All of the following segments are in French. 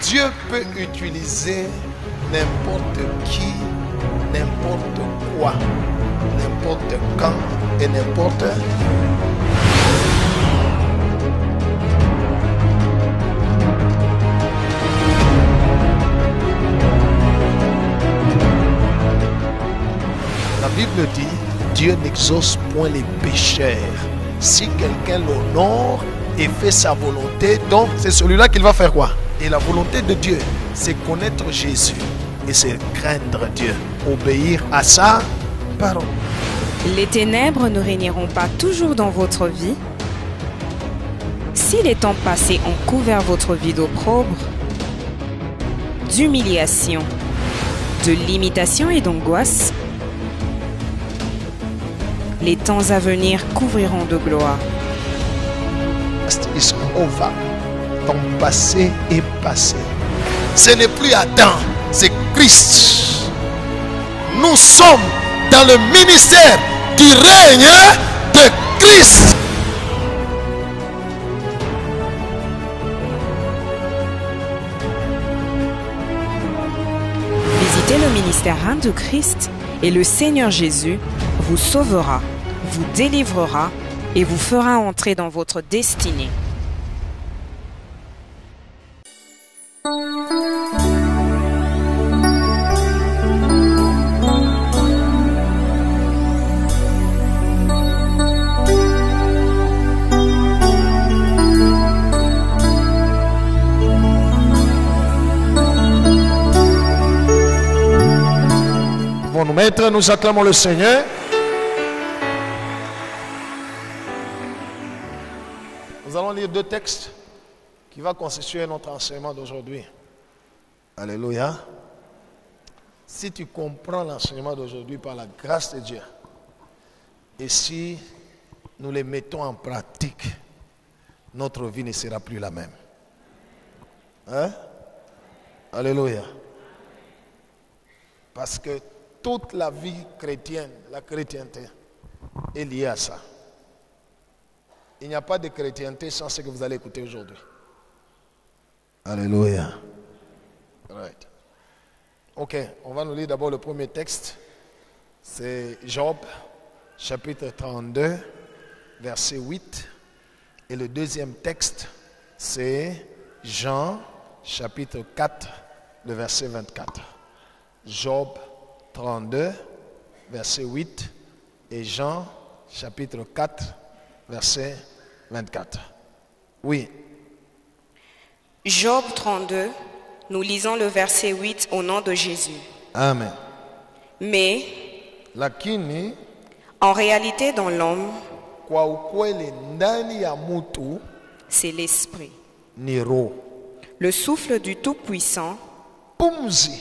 Dieu peut utiliser n'importe qui, n'importe quoi, n'importe quand et n'importe. La Bible dit, Dieu n'exauce point les pécheurs. Si quelqu'un l'honore et fait sa volonté, donc c'est celui-là qu'il va faire quoi? Et la volonté de Dieu, c'est connaître Jésus et c'est craindre Dieu, obéir à sa parole. Les ténèbres ne régneront pas toujours dans votre vie. Si les temps passés ont couvert votre vie d'opprobre, d'humiliation, de limitation et d'angoisse, les temps à venir couvriront de gloire. Is over. Ton passé est passé. Ce n'est plus Adam, c'est Christ. Nous sommes dans le ministère du règne de Christ. Visitez le ministère Règne de Christ et le Seigneur Jésus vous sauvera, vous délivrera et vous fera entrer dans votre destinée. Pour nous mettre, nous acclamons le Seigneur. Nous allons lire deux textes qui vont constituer notre enseignement d'aujourd'hui. Alléluia. Si tu comprends l'enseignement d'aujourd'hui par la grâce de Dieu, et si nous les mettons en pratique, notre vie ne sera plus la même. Hein? Alléluia. Parce que toute la vie chrétienne, la chrétienté, est liée à ça. Il n'y a pas de chrétienté sans ce que vous allez écouter aujourd'hui. Alléluia. Right. Ok, on va nous lire d'abord le premier texte. C'est Job, chapitre 32, verset 8. Et le deuxième texte, c'est Jean, chapitre 4, le verset 24. Job 32, verset 8. Et Jean, chapitre 4, verset 24. Oui. Job 32, nous lisons le verset 8 au nom de Jésus. Amen. Mais, Lakini, en réalité dans l'homme, kwa ukweli ndani ya mutu c'est l'esprit, ni roho. le souffle du Tout-Puissant Pumzi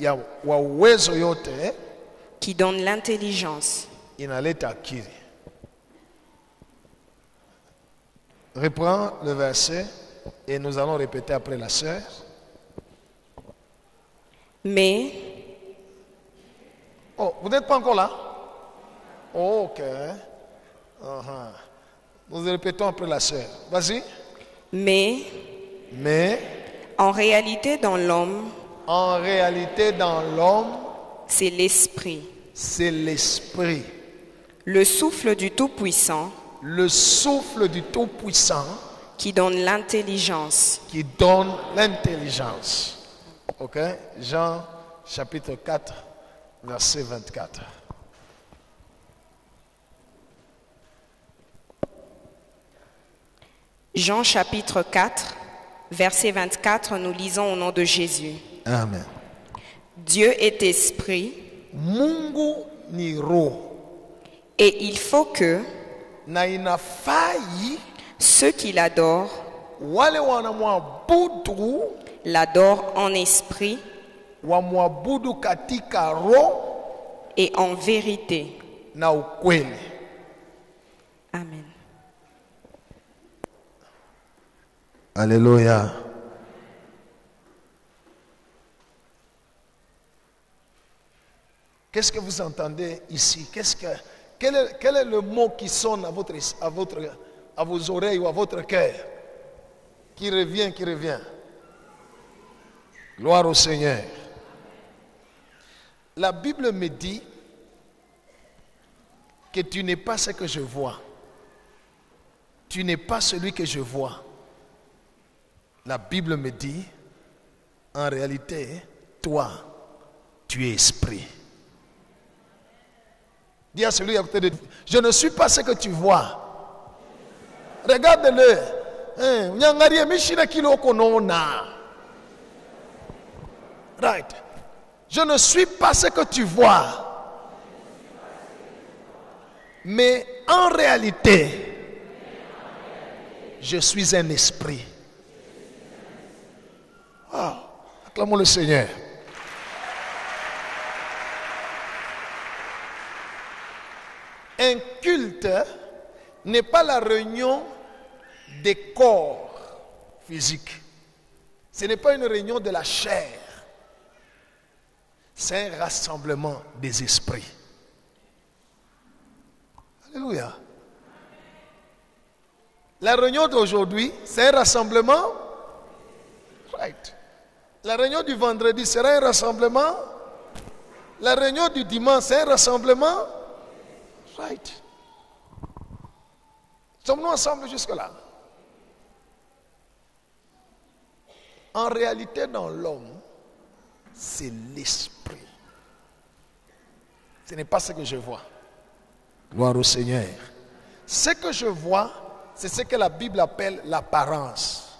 ya wa uwezo yote qui donne l'intelligence. inaleta akili. Reprends le verset et nous allons répéter après la sœur. Mais, Oh, vous n'êtes pas encore là? Oh, ok. Nous répétons après la sœur. Vas-y. mais, Mais en réalité dans l'homme, en réalité dans l'homme, c'est l'esprit, c'est l'esprit. le souffle du Tout-Puissant Le souffle du Tout-Puissant qui donne l'intelligence. qui donne l'intelligence. Ok? Jean chapitre 4, verset 24. Jean chapitre 4, verset 24, nous lisons au nom de Jésus. Amen. Dieu est esprit Mungu ni roho et il faut que na inafai ceux qui l'adorent wale wanamwabudu l'adorent en esprit wamwabudu katika roho et en vérité. na ukweli. Amen. Alléluia. Qu'est-ce que vous entendez ici? Quel est le mot qui sonne à vos oreilles ou à votre cœur? Qui revient? Gloire au Seigneur. La Bible me dit que tu n'es pas ce que je vois. Tu n'es pas celui que je vois. La Bible me dit, en réalité, toi, tu es esprit. Dis à celui à côté de toi, je ne suis pas ce que tu vois. Regarde-le. Right. Je ne suis pas ce que tu vois. Mais en réalité, je suis un esprit. Oh, acclamons le Seigneur. Un culte n'est pas la réunion des corps physiques. Ce n'est pas une réunion de la chair. C'est un rassemblement des esprits. Alléluia. La réunion d'aujourd'hui, c'est un rassemblement. Right. La réunion du vendredi sera un rassemblement. La réunion du dimanche, c'est un rassemblement. Right. Sommes-nous ensemble jusque-là? En réalité, dans l'homme, c'est l'esprit. Ce n'est pas ce que je vois. Gloire au Seigneur. Ce que je vois, c'est ce que la Bible appelle l'apparence.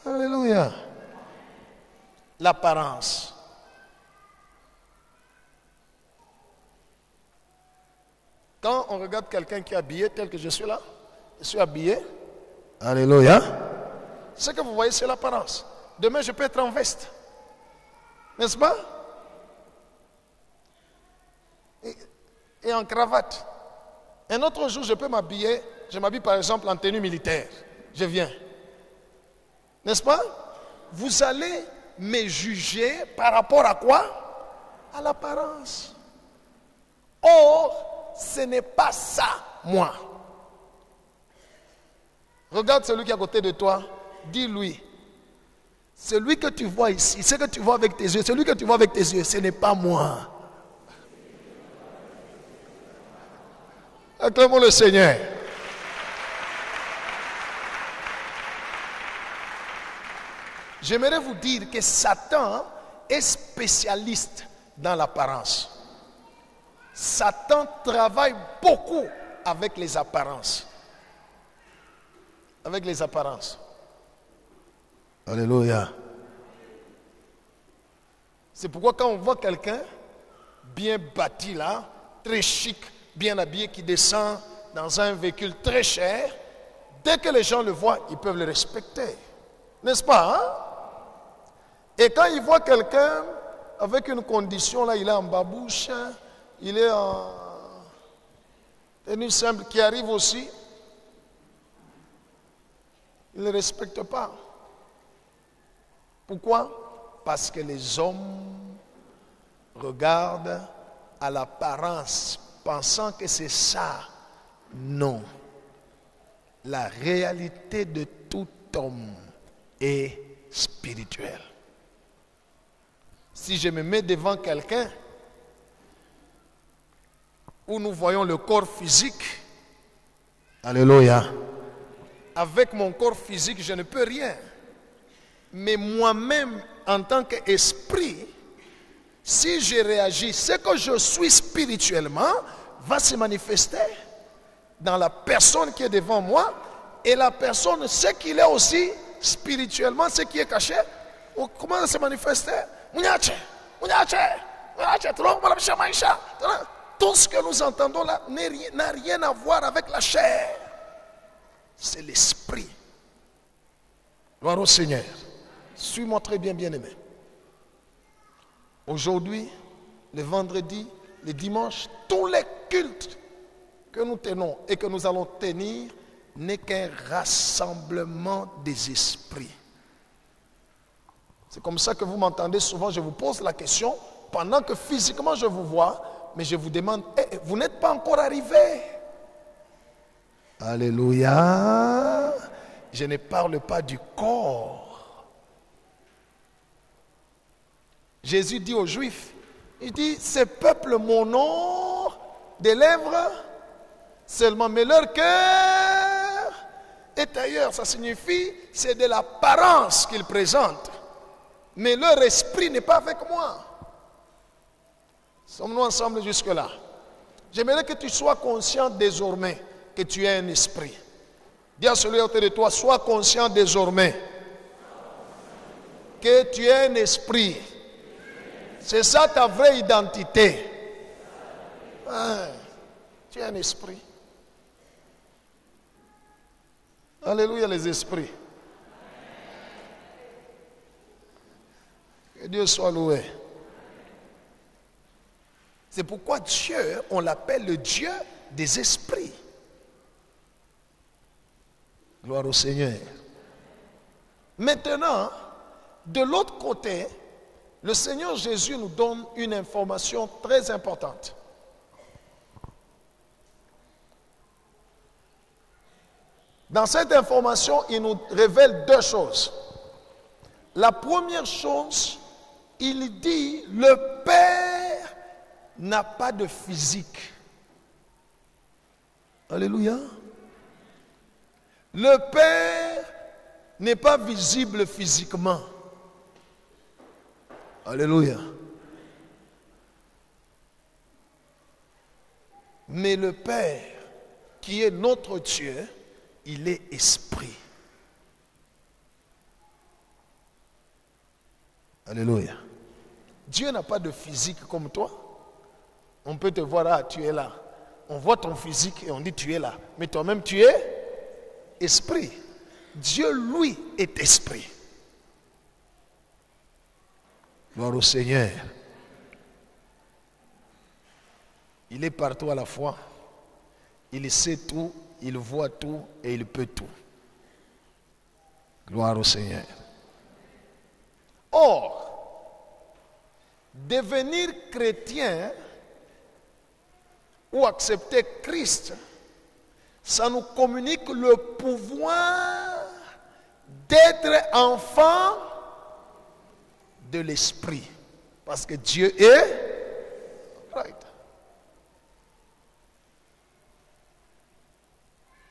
Alléluia. L'apparence. Quand on regarde quelqu'un qui est habillé tel que je suis là, je suis habillé. Alléluia. Ce que vous voyez, c'est l'apparence. Demain, je peux être en veste. N'est-ce pas? Et en cravate. Un autre jour, je peux m'habiller. Je m'habille par exemple en tenue militaire. Je viens. N'est-ce pas? Vous allez me juger par rapport à quoi? À l'apparence. Or, ce n'est pas ça, moi. Regarde celui qui est à côté de toi. Dis-lui. Celui que tu vois ici, ce que tu vois avec tes yeux, celui que tu vois avec tes yeux, ce n'est pas moi. Acclamons le Seigneur. J'aimerais vous dire que Satan est spécialiste dans l'apparence. Satan travaille beaucoup avec les apparences. Avec les apparences. Alléluia. C'est pourquoi quand on voit quelqu'un bien bâti là, très chic, bien habillé, qui descend dans un véhicule très cher, dès que les gens le voient, ils peuvent le respecter. N'est-ce pas, hein? Et quand ils voient quelqu'un avec une condition, là, il est en babouche, il est en tenue simple, qui arrive aussi, ils ne le respectent pas. Pourquoi? Parce que les hommes regardent à l'apparence, pensant que c'est ça. Non. La réalité de tout homme est spirituelle. Si je me mets devant quelqu'un où nous voyons le corps physique, alléluia, avec mon corps physique, je ne peux rien. Mais moi-même, en tant qu'esprit, si je réagis, ce que je suis spirituellement va se manifester dans la personne qui est devant moi, et la personne, ce qu'il est aussi spirituellement, ce qui est caché, comment ça se manifeste? Tout ce que nous entendons là n'a rien à voir avec la chair. C'est l'esprit. Gloire au Seigneur. Suis-moi très bien, bien-aimé. Aujourd'hui, le vendredi, le dimanche, tous les cultes que nous tenons et que nous allons tenir n'est qu'un rassemblement des esprits. C'est comme ça que vous m'entendez souvent, je vous pose la question, pendant que physiquement je vous vois, mais je vous demande, vous n'êtes pas encore arrivé. Alléluia. Je ne parle pas du corps. Jésus dit aux Juifs, il dit, ces peuples m'honorent des lèvres seulement, mais leur cœur est ailleurs. Ça signifie, c'est de l'apparence qu'ils présentent, mais leur esprit n'est pas avec moi. Sommes-nous ensemble jusque-là? J'aimerais que tu sois conscient désormais que tu es un esprit. Dis à celui autour de toi, sois conscient désormais que tu es un esprit. C'est ça ta vraie identité. Tu es un esprit. Alléluia les esprits. Que Dieu soit loué. C'est pourquoi Dieu, on l'appelle le Dieu des esprits. Gloire au Seigneur. Maintenant, de l'autre côté, le Seigneur Jésus nous donne une information très importante. Dans cette information, il nous révèle deux choses. La première chose, il dit, le Père n'a pas de physique. Alléluia. Le Père n'est pas visible physiquement. Alléluia. Mais le Père, qui est notre Dieu, il est esprit. Alléluia. Dieu n'a pas de physique comme toi. On peut te voir, ah, tu es là. On voit ton physique et on dit tu es là. Mais toi-même tu es esprit. Dieu, lui, est esprit. Gloire au Seigneur. Il est partout à la fois. Il sait tout, il voit tout et il peut tout. Gloire au Seigneur. Or, devenir chrétien ou accepter Christ, ça nous communique le pouvoir d'être enfant de l'esprit. Parce que Dieu est right.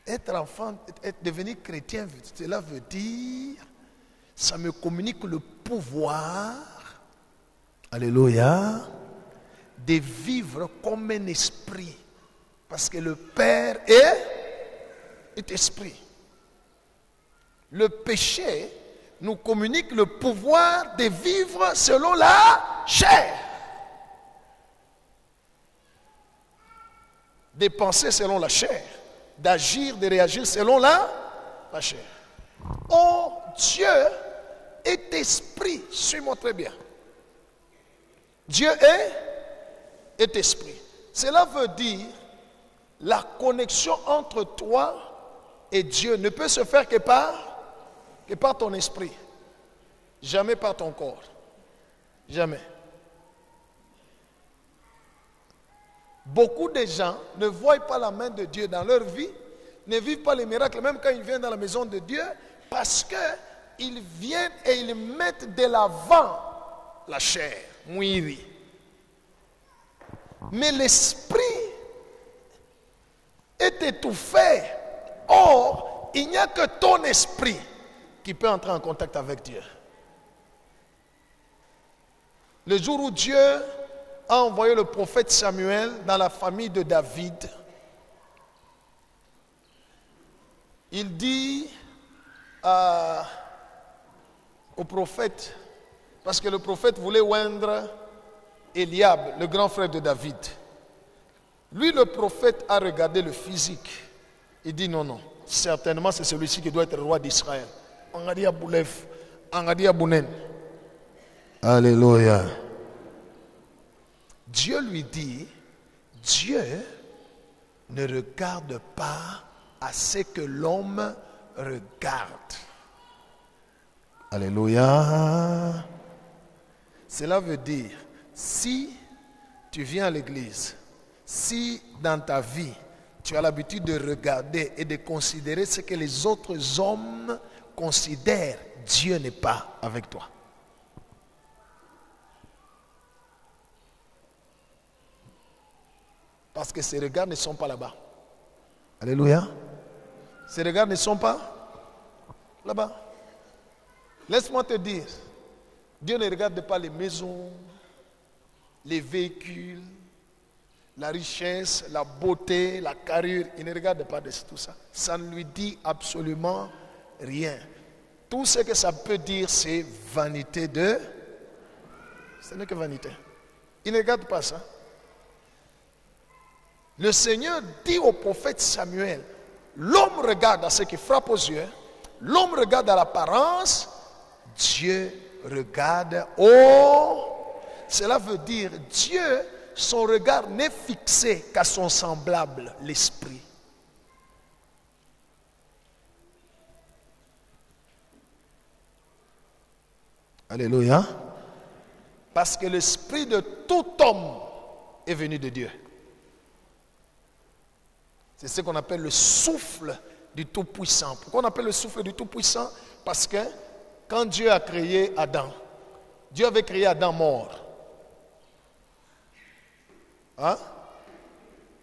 Être enfant, devenir chrétien, cela veut dire, ça me communique le pouvoir, alléluia, de vivre comme un esprit. Parce que le Père est esprit. Le péché nous communique le pouvoir de vivre selon la chair. De penser selon la chair. D'agir, de réagir selon la chair. Or, Dieu est esprit. Suis-moi très bien. Dieu est esprit. Cela veut dire la connexion entre toi et Dieu ne peut se faire que par ton esprit. Jamais par ton corps. Jamais. Beaucoup de gens ne voient pas la main de Dieu dans leur vie, ne vivent pas les miracles, même quand ils viennent dans la maison de Dieu, parce qu'ils viennent et ils mettent de l'avant la chair, mouiri. Mais l'esprit est étouffé. Or, il n'y a que ton esprit qui peut entrer en contact avec Dieu. Le jour où Dieu a envoyé le prophète Samuel dans la famille de David, il dit au prophète, parce que le prophète voulait oindre Eliab, le grand frère de David. Lui, le prophète, a regardé le physique. Il dit non, certainement c'est celui-ci qui doit être roi d'Israël. Alléluia. Dieu lui dit, Dieu ne regarde pas à ce que l'homme regarde. Alléluia. Cela veut dire, si tu viens à l'église, si dans ta vie, tu as l'habitude de regarder et de considérer ce que les autres hommes considèrent, Dieu n'est pas avec toi. Parce que ses regards ne sont pas là-bas. Alléluia. Ses regards ne sont pas là-bas. Laisse-moi te dire, Dieu ne regarde pas les maisons, les véhicules, la richesse, la beauté, la carrure. Il ne regarde pas de tout ça. Ça ne lui dit absolument rien. Tout ce que ça peut dire, c'est vanité de... Ce n'est que vanité. Il ne regarde pas ça. Le Seigneur dit au prophète Samuel, l'homme regarde à ce qui frappe aux yeux, l'homme regarde à l'apparence, Dieu regarde au... Cela veut dire, Dieu, son regard n'est fixé qu'à son semblable, l'esprit. Alléluia. Parce que l'esprit de tout homme est venu de Dieu. C'est ce qu'on appelle le souffle du Tout-Puissant. Pourquoi on appelle le souffle du Tout-Puissant? Parce que quand Dieu a créé Adam, Dieu avait créé Adam mort. Hein?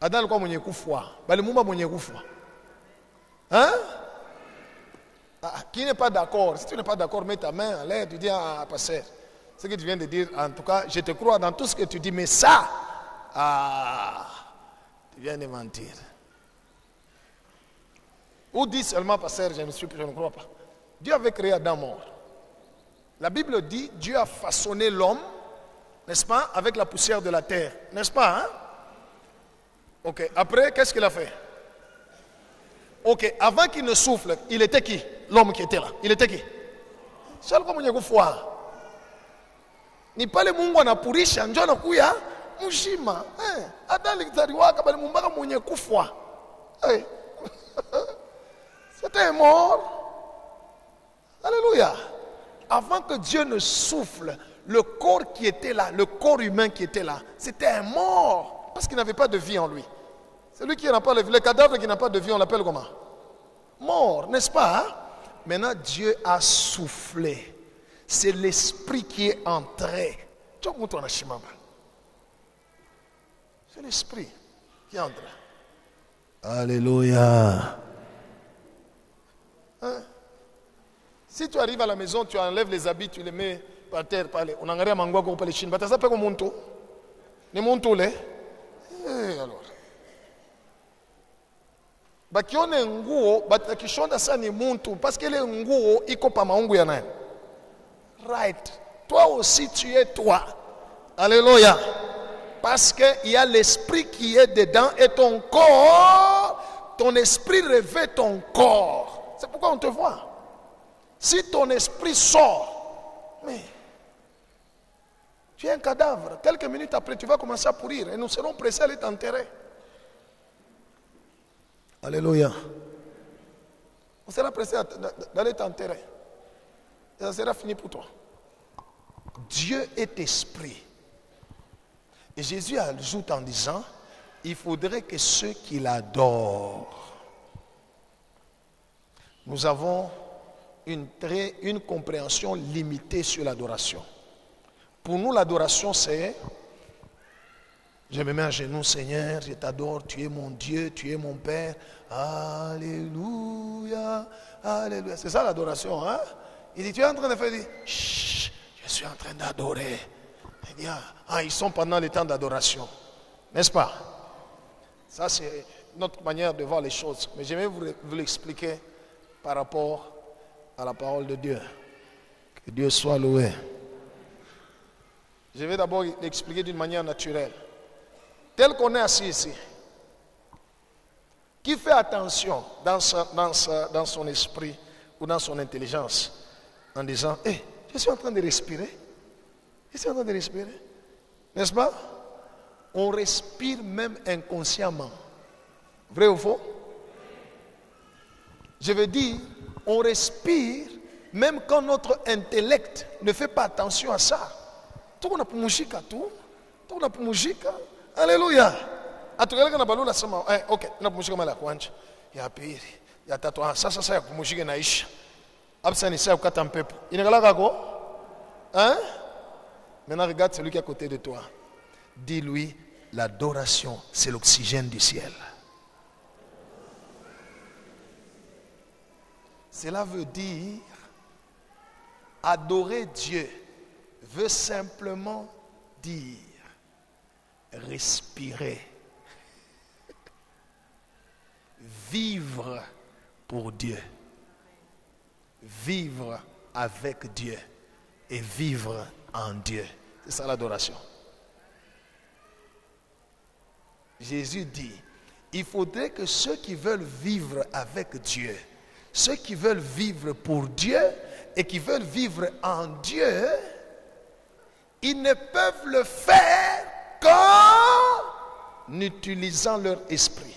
Adam alikuwa mwenye kufa. Bali Mungu mwenye kufa. Hein? Qui n'est pas d'accord? Si tu n'es pas d'accord, mets ta main en l'air, tu dis à pasteur. Ce que tu viens de dire, en tout cas, je te crois dans tout ce que tu dis, mais ça, tu viens de mentir. Ou dis seulement, pasteur, je ne crois pas. Dieu avait créé Adam mort. La Bible dit, Dieu a façonné l'homme, n'est-ce pas, avec la poussière de la terre, n'est-ce pas, hein? Ok, après, qu'est-ce qu'il a fait? Ok, avant qu'il ne souffle, il était qui? L'homme qui était là, il était qui? Shalom mwenye kufa. Ni pale Mungu anapurisha njoo anakuya mzima. Hata alizaliwaka bali mumbaka mwenye kufa. C'était mort. Alléluia. Avant que Dieu ne souffle, le corps qui était là, le corps humain qui était là, c'était un mort. Parce qu'il n'avait pas de vie en lui. Celui qui n'a pas de vie, le cadavre qui n'a pas de vie, on l'appelle comment? Mort, n'est-ce pas? Hein? Maintenant, Dieu a soufflé. C'est l'esprit qui est entré. C'est l'esprit qui est entré. Alléluia. Hein? Si tu arrives à la maison, tu enlèves les habits, tu les mets par terre, on a regardé à Mangwa pour les Chines. Ça fait comme un monto. Les montos, là. Alors. Bakione nguo batakishonda sana ni muntu parce que le nguo iko pa maungu ya nani? Right. Toi aussi tu es toi. Alléluia. Parce que il y a l'esprit qui est dedans et ton corps, ton esprit revêt ton corps. C'est pourquoi on te voit. Si ton esprit sort, mais tu es un cadavre. Quelques minutes après, tu vas commencer à pourrir et nous serons pressés à aller t'enterrer. Alléluia. On sera pressé d'aller t'enterrer. Et ça sera fini pour toi. Dieu est esprit. Et Jésus ajoute en disant, il faudrait que ceux qui l'adorent. Nous avons une compréhension limitée sur l'adoration. Pour nous, l'adoration, c'est... Je me mets à genoux, Seigneur, je t'adore, tu es mon Dieu, tu es mon Père. Alléluia, alléluia. C'est ça l'adoration, hein? Il dit, tu es en train de faire, chut, je suis en train d'adorer. Il dit, ils sont pendant le temps d'adoration. N'est-ce pas? Ça, c'est notre manière de voir les choses. Mais je vais vous l'expliquer par rapport à la parole de Dieu. Que Dieu soit loué. Je vais d'abord l'expliquer d'une manière naturelle. Tel qu'on est assis ici, qui fait attention dans son esprit ou dans son intelligence en disant, je suis en train de respirer. Je suis en train de respirer. N'est-ce pas? On respire même inconsciemment. Vrai ou faux? Je veux dire, on respire même quand notre intellect ne fait pas attention à ça. Tout le monde a pour musique à tout. Tout le monde a pour musique. Alléluia. Atukaleka na balula sema okay, napumshika mara ya kwanza, ya pili, ya tatu. Sasa ya kumshika naisha. Absa ni ça ukata mpepo. Inakalaka ko? Hein? Maintenant regarde celui qui est à côté de toi. Dis-lui, L'adoration, c'est l'oxygène du ciel. Cela veut dire, adorer Dieu veut simplement dire respirer, vivre pour Dieu, vivre avec Dieu et vivre en Dieu. C'est ça l'adoration. Jésus dit, il faudrait que ceux qui veulent vivre avec Dieu, ceux qui veulent vivre pour Dieu et qui veulent vivre en Dieu, ils ne peuvent le faire qu'en utilisant leur esprit.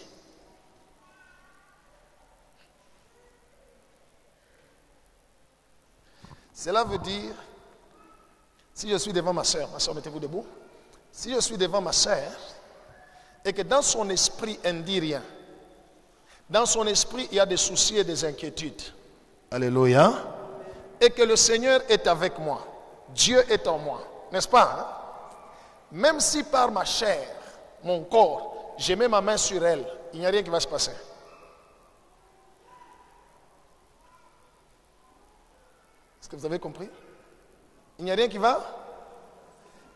Cela veut dire, si je suis devant ma soeur, mettez-vous debout. Si je suis devant ma soeur et que dans son esprit, elle ne dit rien, dans son esprit, il y a des soucis et des inquiétudes. Alléluia. Et que le Seigneur est avec moi. Dieu est en moi. N'est-ce pas? Hein? Même si par ma chair, mon corps, je mets ma main sur elle, il n'y a rien qui va se passer. Est-ce que vous avez compris? Il n'y a rien qui va?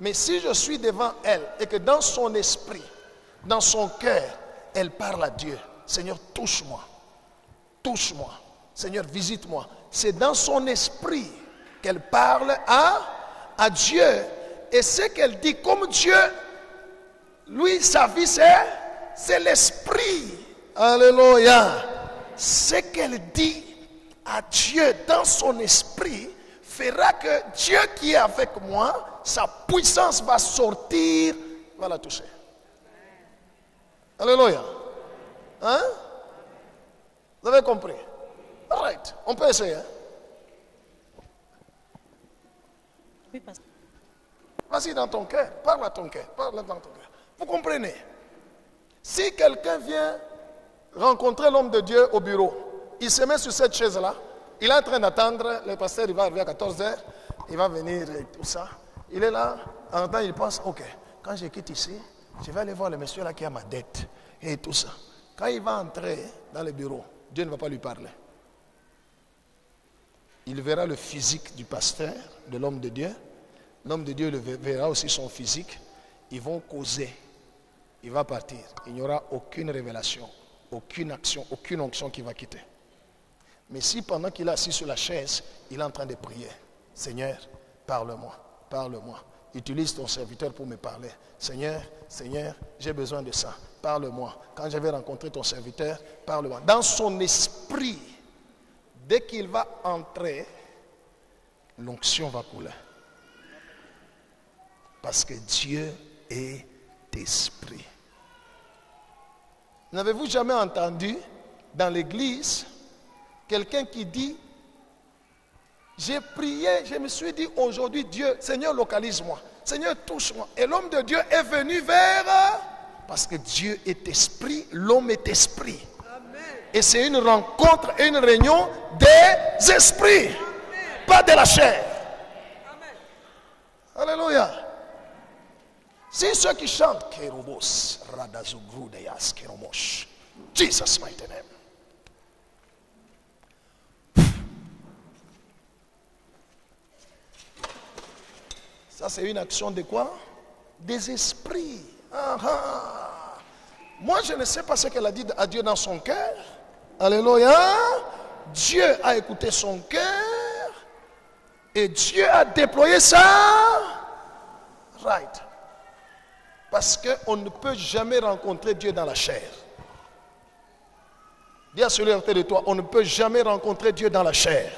Mais si je suis devant elle et que dans son esprit, dans son cœur, elle parle à Dieu. Seigneur, touche-moi. Touche-moi. Seigneur, visite-moi. C'est dans son esprit qu'elle parle à Dieu. Et ce qu'elle dit, comme Dieu, lui, sa vie, c'est l'esprit. Alléluia. Ce qu'elle dit à Dieu dans son esprit fera que Dieu qui est avec moi, sa puissance va sortir, va la toucher. Alléluia. Hein? Vous avez compris? All right. On peut essayer. Hein? Oui, pasteur. Vas-y dans ton cœur. Parle à ton cœur. Parle dans ton cœur. Vous comprenez? Si quelqu'un vient rencontrer l'homme de Dieu au bureau, il se met sur cette chaise-là, il est en train d'attendre, le pasteur il va arriver à 14h, il va venir et tout ça. Il est là, en même temps il pense, ok, quand je quitte ici, je vais aller voir le monsieur là qui a ma dette et tout ça. Quand il va entrer dans le bureau, Dieu ne va pas lui parler. Il verra le physique du pasteur, de l'homme de Dieu. L'homme de Dieu verra aussi son physique. Ils vont causer. Il va partir. Il n'y aura aucune révélation, aucune action, aucune onction qui va quitter. Mais si pendant qu'il est assis sur la chaise, il est en train de prier, Seigneur, parle-moi, parle-moi. Utilise ton serviteur pour me parler. Seigneur, Seigneur, j'ai besoin de ça. Parle-moi. Quand je vais rencontrer ton serviteur, parle-moi. Dans son esprit, dès qu'il va entrer, l'onction va couler. Parce que Dieu est esprit. N'avez-vous jamais entendu dans l'église quelqu'un qui dit, j'ai prié, je me suis dit aujourd'hui, Dieu, Seigneur, localise-moi. Seigneur, touche-moi. Et l'homme de Dieu est venu vers, parce que Dieu est esprit, l'homme est esprit. Amen. Et c'est une rencontre et une réunion des esprits, amen, pas de la chair. Amen. Alléluia. Si ceux qui chantent, Kérobos, Radazugrudeas, Kéromosh, Jesus mighty name. Ça, c'est une action de quoi? Des esprits. Moi, je ne sais pas ce qu'elle a dit à Dieu dans son cœur. Alléluia. Dieu a écouté son cœur. Et Dieu a déployé ça. Right. Parce qu'on ne peut jamais rencontrer Dieu dans la chair. Dis à celui à côté de toi, on ne peut jamais rencontrer Dieu dans la chair.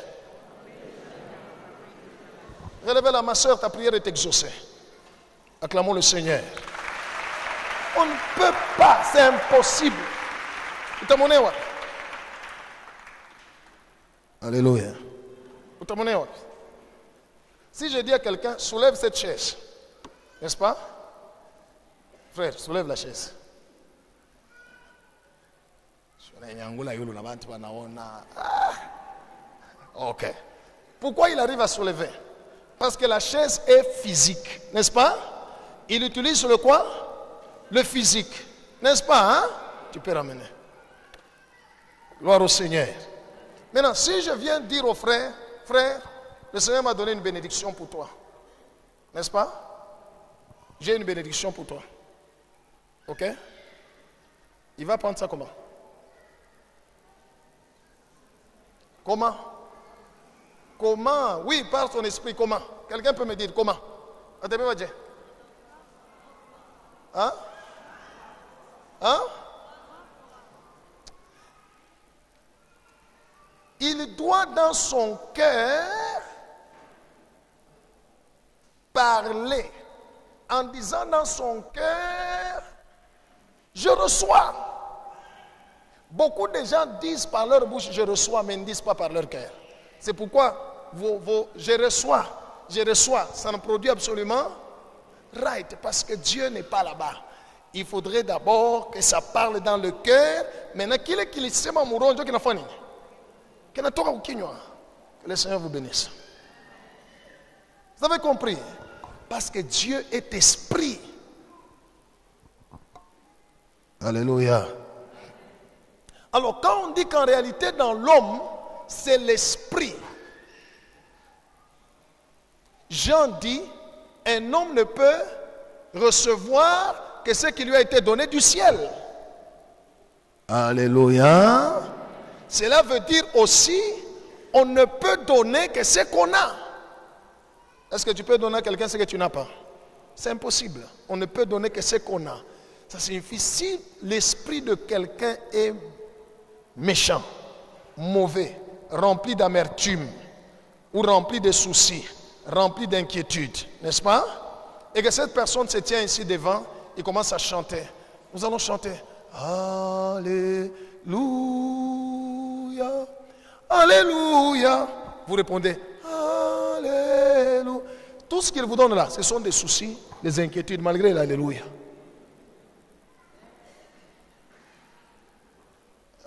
Relève-la, ma soeur, ta prière est exaucée. Acclamons le Seigneur. On ne peut pas, c'est impossible. Alléluia. Si je dis à quelqu'un, soulève cette chaise, n'est-ce pas? Frère, soulève la chaise. Ok. Pourquoi il arrive à soulever? Parce que la chaise est physique, n'est-ce pas? Il utilise le quoi? le physique. N'est-ce pas, hein? Tu peux ramener. Gloire au Seigneur. Maintenant, si je viens dire au frère, frère, le Seigneur m'a donné une bénédiction pour toi. N'est-ce pas? J'ai une bénédiction pour toi. Ok? Il va prendre ça comment? Comment? Comment? Oui, par ton esprit, comment? Quelqu'un peut me dire comment? Hein? Hein? Il doit dans son cœur parler en disant dans son cœur, je reçois. Beaucoup de gens disent par leur bouche, je reçois, mais ne disent pas par leur cœur. C'est pourquoi je reçois, ça ne produit absolument right, parce que Dieu n'est pas là-bas. Il faudrait d'abord que ça parle dans le cœur. Maintenant, que le Seigneur vous bénisse. Vous avez compris? Parce que Dieu est esprit. Alléluia. Alors, quand on dit qu'en réalité, dans l'homme, c'est l'esprit. Jean dit, un homme ne peut recevoir que ce qui lui a été donné du ciel. Alléluia. Cela veut dire aussi, on ne peut donner que ce qu'on a. Est-ce que tu peux donner à quelqu'un ce que tu n'as pas? C'est impossible. On ne peut donner que ce qu'on a. Ça signifie, si l'esprit de quelqu'un est méchant, mauvais, rempli d'amertume, ou rempli de soucis, rempli d'inquiétude, n'est-ce pas? Et que cette personne se tient ici devant, il commence à chanter. Nous allons chanter. Alléluia, Alléluia. Vous répondez, Alléluia. Tout ce qu'il vous donne là, ce sont des soucis, des inquiétudes, malgré l'Alléluia.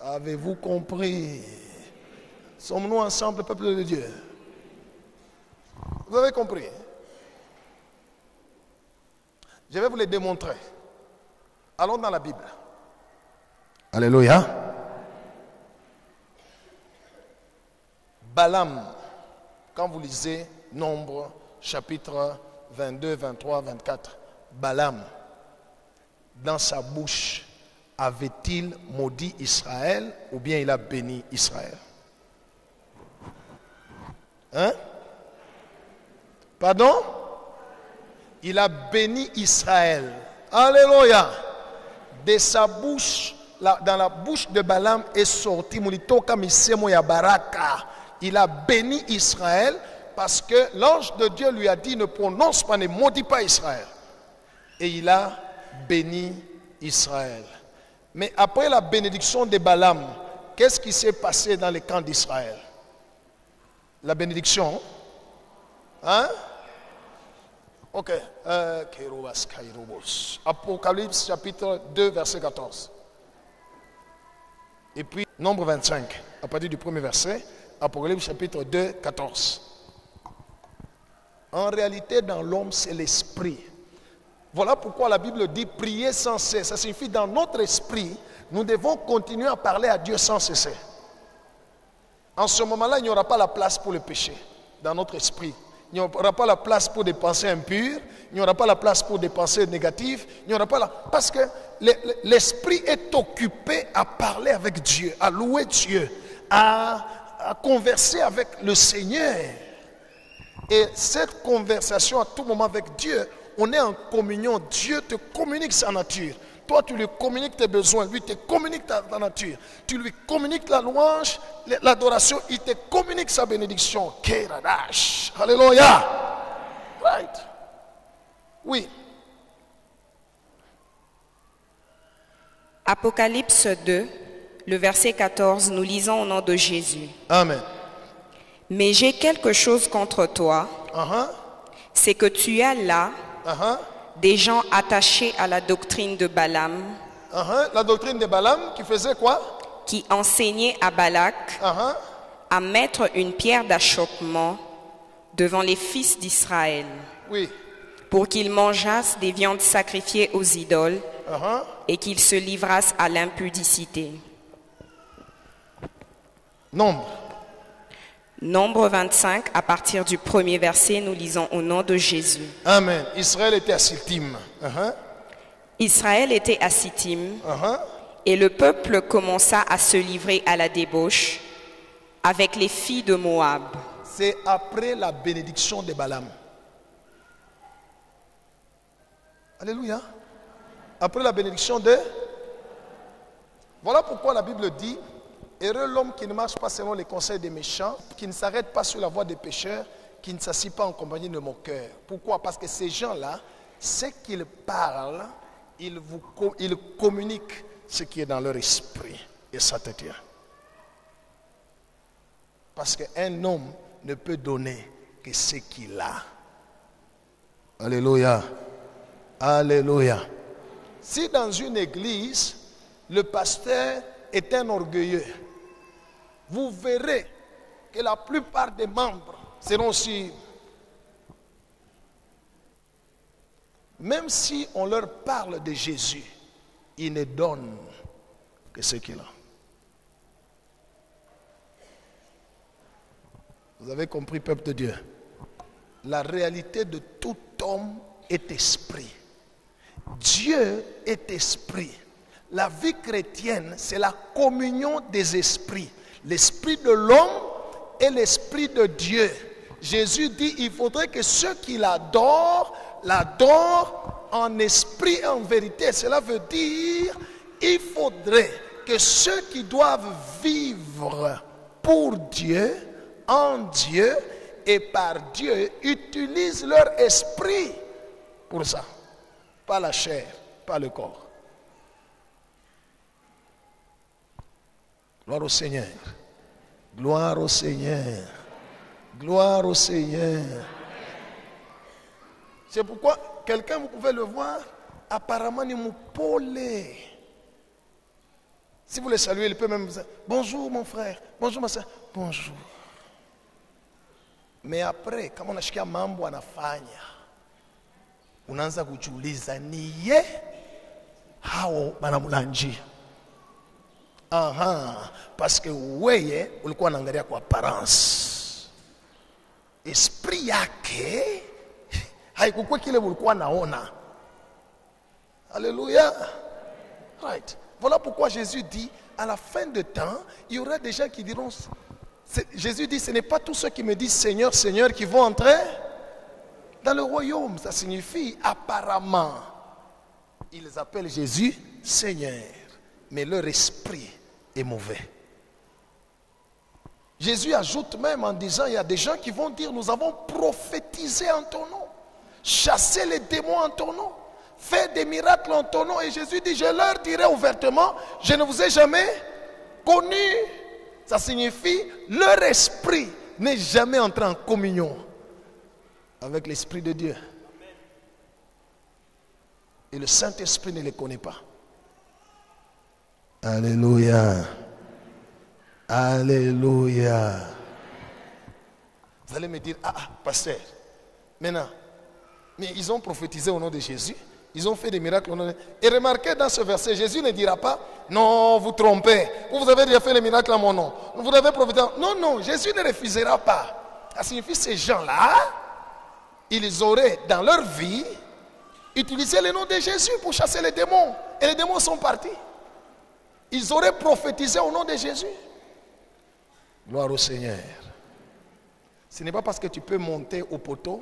Avez-vous compris? Sommes-nous ensemble, peuple de Dieu? Vous avez compris? Je vais vous les démontrer. Allons dans la Bible. Alléluia. Balaam, quand vous lisez Nombre, chapitre 22, 23, 24, Balaam, dans sa bouche, avait-il maudit Israël ou bien il a béni Israël? Hein? Pardon? Il a béni Israël. Alléluia. De sa bouche, dans la bouche de Balaam est sorti Mulitoka Misemo ya Baraka. Il a béni Israël parce que l'ange de Dieu lui a dit ne prononce pas, ne maudit pas Israël. Et il a béni Israël. Mais après la bénédiction de Balaam, qu'est-ce qui s'est passé dans les camps d'Israël? La bénédiction. Hein? Ok. Apocalypse chapitre 2, verset 14. Et puis, Nombre 25, à partir du premier verset, Apocalypse chapitre 2, 14. En réalité, dans l'homme, c'est l'esprit. Voilà pourquoi la Bible dit prier sans cesse. Ça signifie dans notre esprit, nous devons continuer à parler à Dieu sans cesser. En ce moment-là, il n'y aura pas la place pour le péché dans notre esprit. Il n'y aura pas la place pour des pensées impures. Il n'y aura pas la place pour des pensées négatives. Il n'y aura pas la... Parce que l'esprit est occupé à parler avec Dieu, à louer Dieu, à converser avec le Seigneur. Et cette conversation à tout moment avec Dieu, on est en communion. Dieu te communique sa nature. Toi, tu lui communiques tes besoins. Lui te communique ta nature. Tu lui communiques la louange, l'adoration. Il te communique sa bénédiction. Alléluia. Right. Oui. Apocalypse 2, le verset 14, nous lisons au nom de Jésus. Amen. Mais j'ai quelque chose contre toi. C'est que tu as là des gens attachés à la doctrine de Balaam. La doctrine de Balaam qui faisait quoi? Qui enseignait à Balak à mettre une pierre d'achoppement devant les fils d'Israël. Oui. Pour qu'ils mangeassent des viandes sacrifiées aux idoles et qu'ils se livrassent à l'impudicité. Nombre. Nombre 25, à partir du premier verset, nous lisons au nom de Jésus. Amen. Israël était à Sittim. Israël était à Sittim, et le peuple commença à se livrer à la débauche avec les filles de Moab. C'est après la bénédiction de Balaam. Alléluia. Après la bénédiction de... Voilà pourquoi la Bible dit, heureux l'homme qui ne marche pas selon les conseils des méchants, qui ne s'arrête pas sur la voie des pécheurs, qui ne s'assied pas en compagnie de moqueurs. Pourquoi? Parce que ces gens-là, ce qu'ils parlent, ils communiquent ce qui est dans leur esprit. Et ça te tient. Parce qu'un homme ne peut donner que ce qu'il a. Alléluia. Alléluia. Si dans une église, le pasteur est un orgueilleux, vous verrez que la plupart des membres seront aussi... Même si on leur parle de Jésus, ils ne donnent que ce qu'il a. Vous avez compris, peuple de Dieu? La réalité de tout homme est esprit. Dieu est esprit. La vie chrétienne, c'est la communion des esprits. L'esprit de l'homme et l'esprit de Dieu. Jésus dit, il faudrait que ceux qui l'adorent en esprit et en vérité. Cela veut dire, il faudrait que ceux qui doivent vivre pour Dieu, en Dieu et par Dieu, utilisent leur esprit pour ça. Pas la chair, pas le corps. Gloire au Seigneur. Gloire au Seigneur. Gloire au Seigneur. C'est pourquoi quelqu'un, vous pouvez le voir, apparemment, il m'a polé. Si vous le saluez, il peut même vous dire, bonjour mon frère, bonjour ma soeur, bonjour. Mais après, kama unashikia mambo anafanya, unaanza kujiuliza niye hao banamulanjia. Parce que weye ulikuwa unaangalia kwa apparence. Esprit yake haikukuwa kile ulikuwa naona. Alléluia. Right. Voilà pourquoi Jésus dit, à la fin de temps, il y aura des gens qui diront, Jésus dit, ce n'est pas tous ceux qui me disent Seigneur, Seigneur qui vont entrer dans le royaume. Ça signifie apparemment, ils appellent Jésus Seigneur, mais leur esprit est mauvais. Jésus ajoute même en disant, il y a des gens qui vont dire, nous avons prophétisé en ton nom, chassé les démons en ton nom, fait des miracles en ton nom. Et Jésus dit, je leur dirai ouvertement, je ne vous ai jamais connu. Ça signifie, leur esprit n'est jamais entré en communion avec l'Esprit de Dieu. Et le Saint-Esprit ne les connaît pas. Alléluia. Alléluia. Vous allez me dire, pasteur, maintenant, mais ils ont prophétisé au nom de Jésus, ils ont fait des miracles au nom de... Et remarquez dans ce verset, Jésus ne dira pas, non, vous trompez, vous avez déjà fait les miracles en mon nom, vous avez prophétisé. Non, non, Jésus ne refusera pas. Ça signifie ces gens-là, ils auraient dans leur vie utilisé le nom de Jésus pour chasser les démons. Et les démons sont partis. Ils auraient prophétisé au nom de Jésus. Gloire au Seigneur. Ce n'est pas parce que tu peux monter au poteau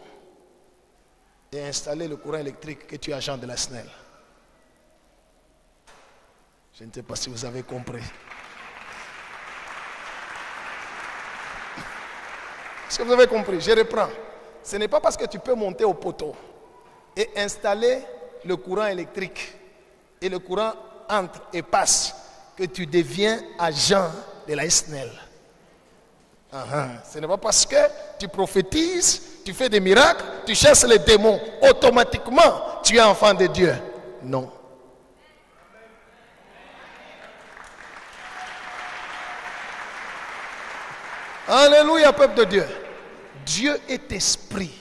et installer le courant électrique que tu es agent de la SNEL. Je ne sais pas si vous avez compris. Est-ce que vous avez compris? Je reprends. Ce n'est pas parce que tu peux monter au poteau et installer le courant électrique et le courant entre et passe que tu deviens agent de la SNEL. Ce n'est pas parce que tu prophétises, tu fais des miracles, tu chasses les démons, automatiquement tu es enfant de Dieu. Non. Alléluia, peuple de Dieu. Dieu est esprit.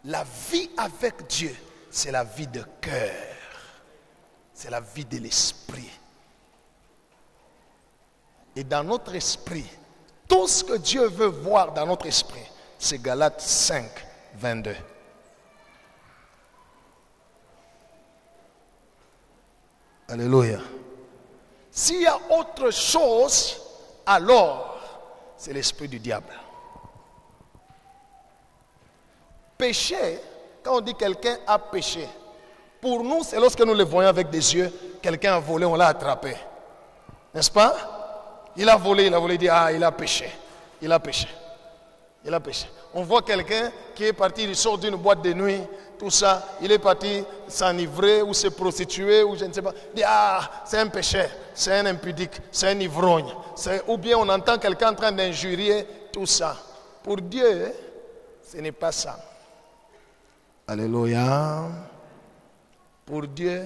La vie avec Dieu, c'est la vie de cœur. c'est la vie de l'esprit. Et dans notre esprit, tout ce que Dieu veut voir dans notre esprit, c'est Galates 5, 22. Alléluia. S'il y a autre chose, alors c'est l'esprit du diable. Péché, quand on dit quelqu'un a péché, pour nous, c'est lorsque nous le voyons avec des yeux, quelqu'un a volé, on l'a attrapé. N'est-ce pas? Il a volé, il dit, ah, il a péché. Il a péché. Il a péché. On voit quelqu'un qui est parti, il sort d'une boîte de nuit, tout ça, il est parti s'enivrer ou se prostituer ou je ne sais pas. Il dit, ah, c'est un péché, c'est un impudique, c'est un ivrogne. Ou bien on entend quelqu'un en train d'injurier, tout ça. Pour Dieu, ce n'est pas ça. Alléluia. Pour Dieu,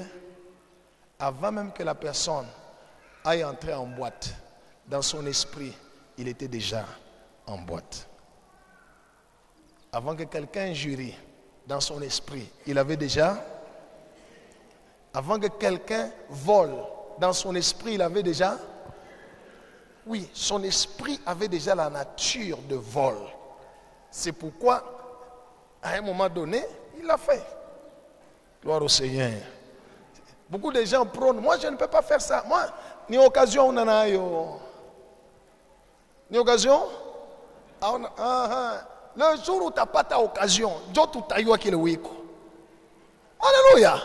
avant même que la personne aille entrer en boîte, dans son esprit, il était déjà en boîte. Avant que quelqu'un injurie, dans son esprit, il avait déjà. Avant que quelqu'un vole, dans son esprit, il avait déjà. Oui, son esprit avait déjà la nature de vol. C'est pourquoi, à un moment donné, il l'a fait. Gloire au Seigneur. Beaucoup de gens prônent, moi je ne peux pas faire ça. Moi, ni occasion, on en a eu. Ni occasion? Le jour où tu n'as pas ta occasion, alléluia.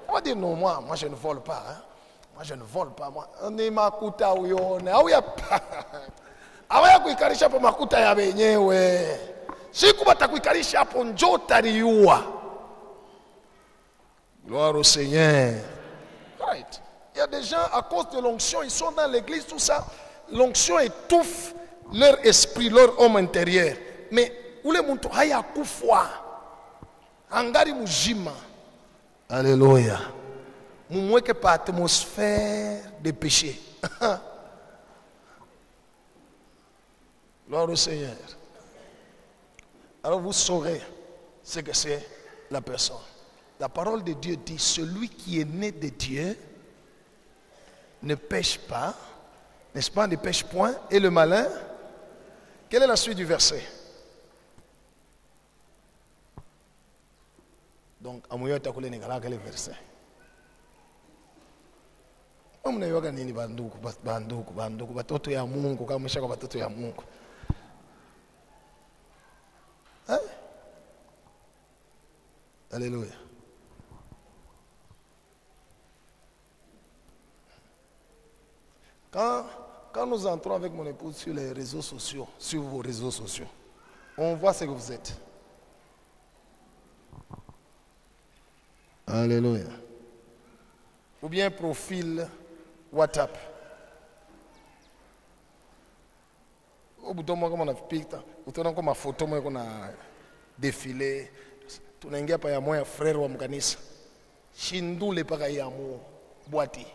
On va dire non, moi je ne vole pas. Hein. Moi je ne vole pas. Moi, ni makuta uyone. Awaya kuikarisha hapo makuta ya wenyewe. Siku batakuikarisha hapo njoo tariua. Gloire au Seigneur. Right. Il y a des gens, à cause de l'onction, ils sont dans l'église, tout ça. L'onction étouffe leur esprit, leur homme intérieur. Mais où les muntu haya kufwa angari mujima. Alléluia. Mumweke pas atmosphère de péché. Gloire au Seigneur. Alors vous saurez ce que c'est la personne. La parole de Dieu dit, celui qui est né de Dieu ne pêche pas, n'est-ce pas, ne pêche point, et le malin. Quelle est la suite du verset? Donc, amuyo takule ningala quel verset? Mnayoga nini banduku batoto ya Mungu kama mshaka batoto ya Mungu. Hein? Alléluia. Quand nous entrons avec mon épouse sur les réseaux sociaux, sur vos réseaux sociaux, on voit ce que vous êtes. Alléluia. Ou bien profil WhatsApp. Au bout de moi, comme on a piqué, ou tu as comme ma photo, moi, qu'on a défilé. Tu n'as pas ya moi, frère ou amganisa. Chindou le pas ya mo boîtier.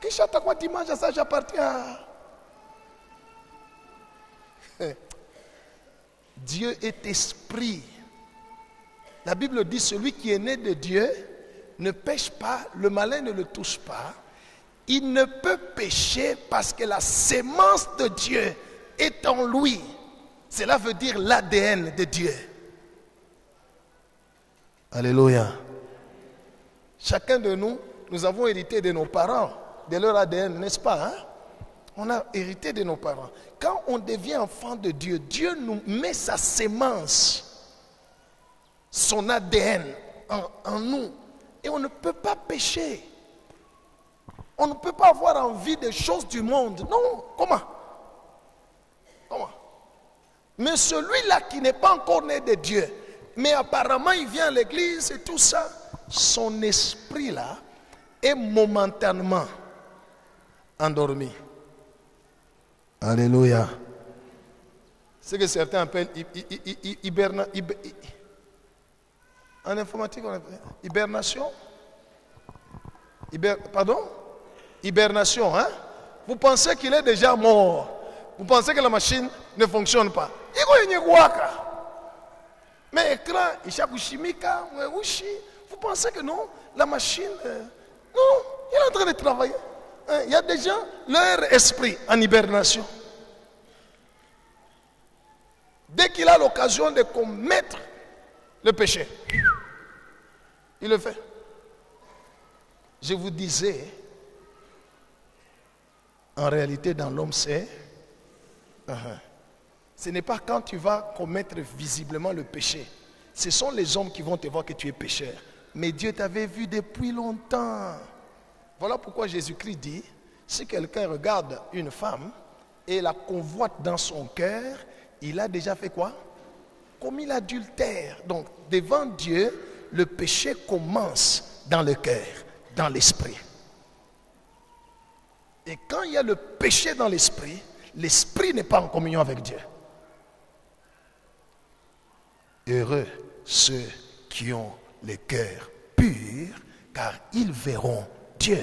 Kisha takwa dimanche ça j'appartiens. Dieu est esprit. La Bible dit celui qui est né de Dieu ne pêche pas, le malin ne le touche pas. Il ne peut pécher parce que la sémence de Dieu est en lui. Cela veut dire l'ADN de Dieu. Alléluia. Chacun de nous, nous avons hérité de nos parents, de leur ADN, n'est-ce pas? Hein? On a hérité de nos parents. Quand on devient enfant de Dieu, Dieu nous met sa sémence, son ADN en nous. Et on ne peut pas pécher. On ne peut pas avoir envie des choses du monde. Non, comment? Comment? Mais celui-là qui n'est pas encore né de Dieu, mais apparemment il vient à l'église et tout ça, son esprit là est momentanément endormi. Alléluia. C'est ce que certains appellent en informatique on appelle hibernation. Pardon? Hibernation, hein? Vous pensez qu'il est déjà mort. Vous pensez que la machine ne fonctionne pas. Mais écran, ishakushimika, mweushi, Vous pensez que non, la machine, non, il est en train de travailler. Il y a des gens, leur esprit en hibernation. Dès qu'il a l'occasion de commettre le péché, il le fait. Je vous disais, en réalité, dans l'homme, c'est... Ce n'est pas quand tu vas commettre visiblement le péché. Ce sont les hommes qui vont te voir que tu es pécheur. Mais Dieu t'avait vu depuis longtemps. Voilà pourquoi Jésus-Christ dit, si quelqu'un regarde une femme et la convoite dans son cœur, il a déjà fait quoi? Commis l'adultère. Donc, devant Dieu, le péché commence dans le cœur, dans l'esprit. Et quand il y a le péché dans l'esprit, l'esprit n'est pas en communion avec Dieu. Heureux ceux qui ont le cœur pur, car ils verront Dieu.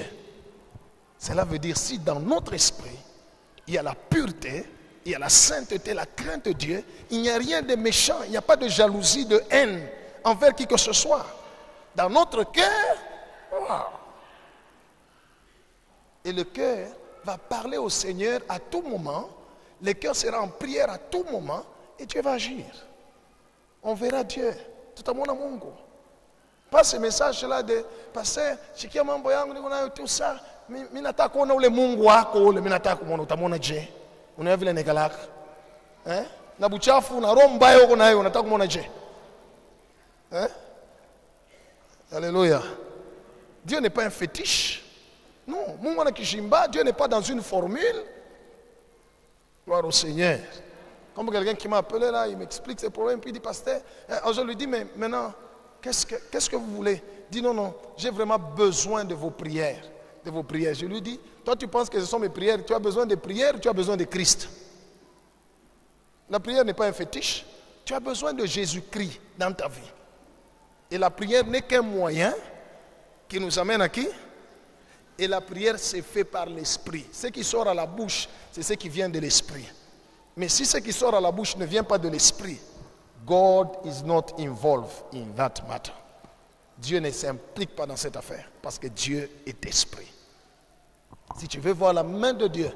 Cela veut dire, si dans notre esprit, il y a la pureté, il y a la sainteté, la crainte de Dieu, il n'y a rien de méchant, il n'y a pas de jalousie, de haine envers qui que ce soit. Dans notre cœur, wow. Et le cœur va parler au Seigneur à tout moment, le cœur sera en prière à tout moment, et Dieu va agir. On verra Dieu. Tout à mon amour. Pas ce message-là de pasteur, chikia mambo yangu niko nayo tout ça, mimi nataka kuona ule Mungu wako ule, mimi nataka kumuona, utamwona je? Unaona vile nekalaka? Na buchafu na roho mbaya uko nayo, unataka kumuona je? Alléluia. Dieu n'est pas un fétiche. Non, Mungu anakishimba, Dieu n'est pas dans une formule. Gloire au Seigneur. Comme quelqu'un qui m'a appelé là, il m'explique ses problèmes, puis il dit, pasteur, je lui dis, mais maintenant, qu'est-ce que vous voulez? Il dit, non, j'ai vraiment besoin de vos prières. De vos prières. Je lui dis, toi tu penses que ce sont mes prières, tu as besoin de prières, tu as besoin de Christ. La prière n'est pas un fétiche, tu as besoin de Jésus-Christ dans ta vie. Et la prière n'est qu'un moyen qui nous amène à qui? Et la prière c'est fait par l'esprit. Ce qui sort à la bouche, c'est ce qui vient de l'esprit. Mais si ce qui sort à la bouche ne vient pas de l'esprit, God is not involved in that matter. Dieu ne s'implique pas dans cette affaire parce que Dieu est esprit. Si tu veux voir la main de Dieu,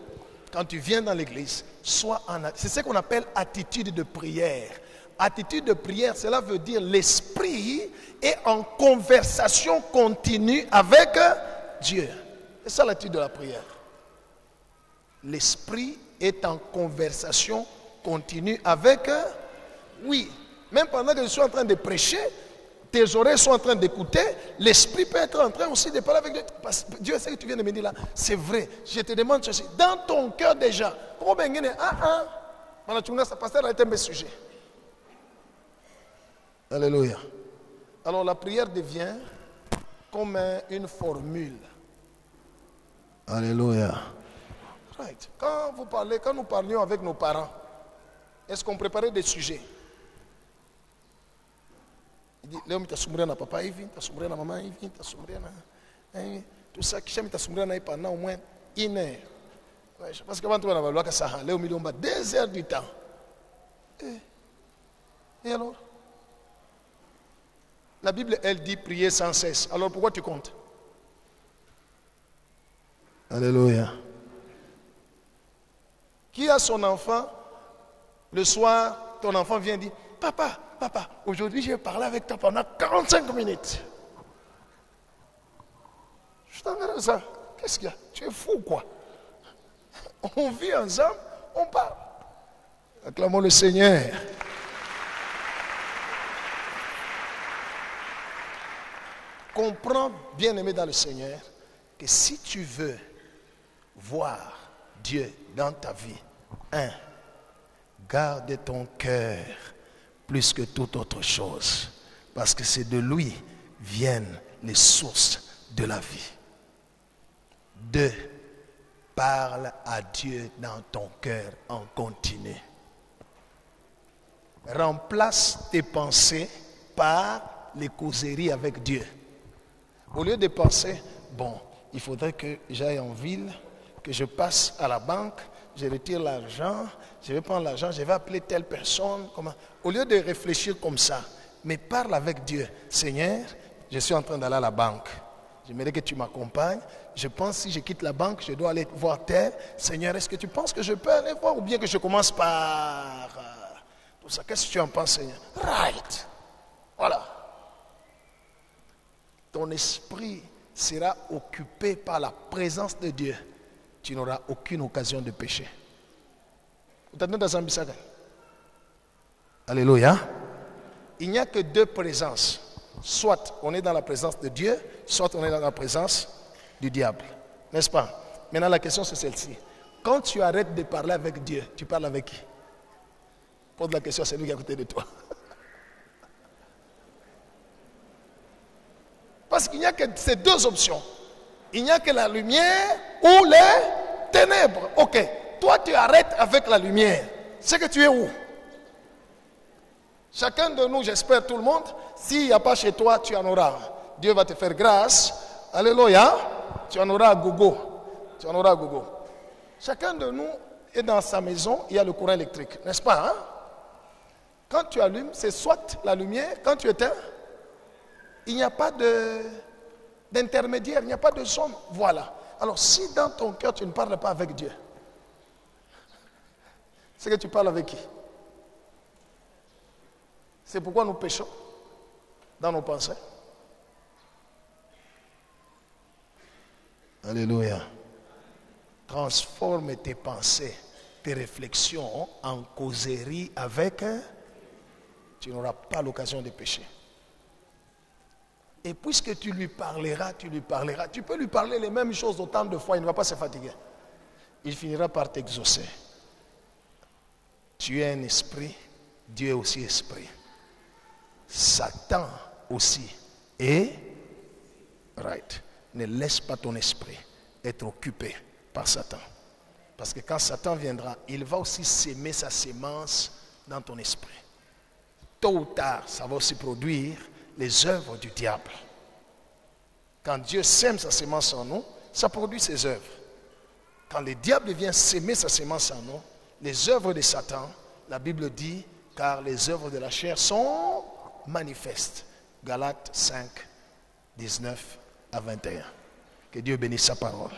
quand tu viens dans l'église, c'est ce qu'on appelle attitude de prière. Attitude de prière, cela veut dire l'esprit est en conversation continue avec Dieu. C'est ça l'attitude de la prière. L'esprit est en conversation continue avec oui, même pendant que je suis en train de prêcher, tes oreilles sont en train d'écouter, l'esprit peut être en train aussi de parler avec Dieu. Parce que Dieu sait que tu viens de me dire là, c'est vrai, je te demande ceci. Dans ton cœur déjà, ça pasteur a été un sujet. Alléluia. Alors la prière devient comme une formule. Alléluia. Right. Quand nous parlions avec nos parents, est-ce qu'on préparait des sujets? Il dit, Léo, mitasumuria na papa hivi, mitasumuria na maman hivi, mitasumuria na tout ça, kisha mitasumuria na pendant au moins 1 heure. Ouais, je pense que avant tout, on va ça, Léo, miliomba 2 heures du temps. Et alors? La Bible, elle dit prier sans cesse. Alors pourquoi tu comptes? Alléluia. Qui a son enfant, le soir, ton enfant vient dire, papa, aujourd'hui je vais parler avec toi pendant 45 minutes. Je t'enverrai ça. Qu'est-ce qu'il y a? Tu es fou quoi? On vit ensemble, on parle. Acclamons le Seigneur. Comprends, bien-aimé dans le Seigneur, que si tu veux voir Dieu dans ta vie, garde ton cœur plus que toute autre chose, parce que c'est de lui viennent les sources de la vie. 2, parle à Dieu dans ton cœur en continu. Remplace tes pensées par les causeries avec Dieu. Au lieu de penser, bon, il faudrait que j'aille en ville, que je passe à la banque, je retire l'argent, je vais prendre l'argent, je vais appeler telle personne. Comment? Au lieu de réfléchir comme ça, mais parle avec Dieu. Seigneur, je suis en train d'aller à la banque. J'aimerais que tu m'accompagnes. Je pense que si je quitte la banque, je dois aller voir tel. Seigneur, est-ce que tu penses que je peux aller voir ou bien que je commence par tout ça? Qu'est-ce que tu en penses, Seigneur? Right. Voilà. Ton esprit sera occupé par la présence de Dieu. Tu n'auras aucune occasion de pécher. Vous entendez dans Zambisaka? Alléluia. Il n'y a que deux présences. Soit on est dans la présence de Dieu, soit on est dans la présence du diable. N'est-ce pas? Maintenant la question c'est celle-ci. Quand tu arrêtes de parler avec Dieu, tu parles avec qui? Pose la question, c'est lui qui est à côté de toi. Parce qu'il n'y a que ces deux options. Il n'y a que la lumière ou les ténèbres. Ok, toi tu arrêtes avec la lumière. C'est que tu es où? Chacun de nous, j'espère tout le monde, s'il n'y a pas chez toi, tu en auras. Dieu va te faire grâce. Alléluia. Tu en auras à gogo. Tu en auras à gogo. Chacun de nous est dans sa maison, il y a le courant électrique, n'est-ce pas? Quand tu allumes, c'est soit la lumière, quand tu éteins, il n'y a pas d'intermédiaire, il n'y a pas de son. Voilà. Alors si dans ton cœur tu ne parles pas avec Dieu, c'est que tu parles avec qui? C'est pourquoi nous péchons dans nos pensées. Alléluia. Transforme tes pensées, tes réflexions en causerie avec. Tu n'auras pas l'occasion de pécher. Et puisque tu lui parleras. Tu peux lui parler les mêmes choses autant de fois, il ne va pas se fatiguer. Il finira par t'exaucer. Tu es un esprit, Dieu est aussi esprit. Satan aussi est right. Ne laisse pas ton esprit être occupé par Satan. Parce que quand Satan viendra, il va aussi s'aimer sa sémence dans ton esprit. Tôt ou tard, ça va aussi produire les œuvres du diable. Quand Dieu sème sa sémence en nous, ça produit ses œuvres. Quand le diable vient s'aimer sa sémence en nous, les œuvres de Satan, la Bible dit, car les œuvres de la chair sont manifestes. Galates 5, 19 à 21. Que Dieu bénisse sa parole.